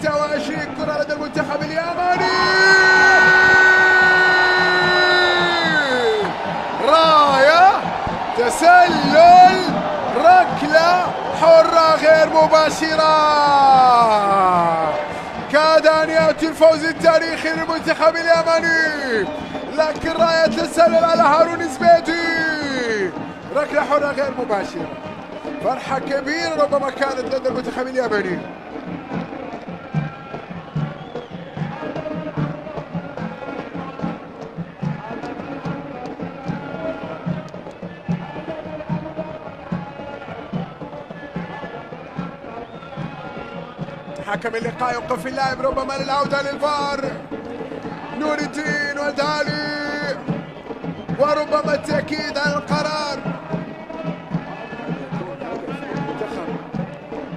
26 كرة لدى المنتخب الياباني. راية، تسلل، ركلة حرة غير مباشرة. كاد أن يأتي الفوز التاريخي للمنتخب الياباني، لكن راية تسلل على هارون زبيدي، ركلة حرة غير مباشرة. فرحة كبيرة ربما كانت لدى المنتخب الياباني. حكم اللقاء يوقف اللاعب ربما للعودة للفار. نور الدين ودالي، وربما التأكيد على القرار.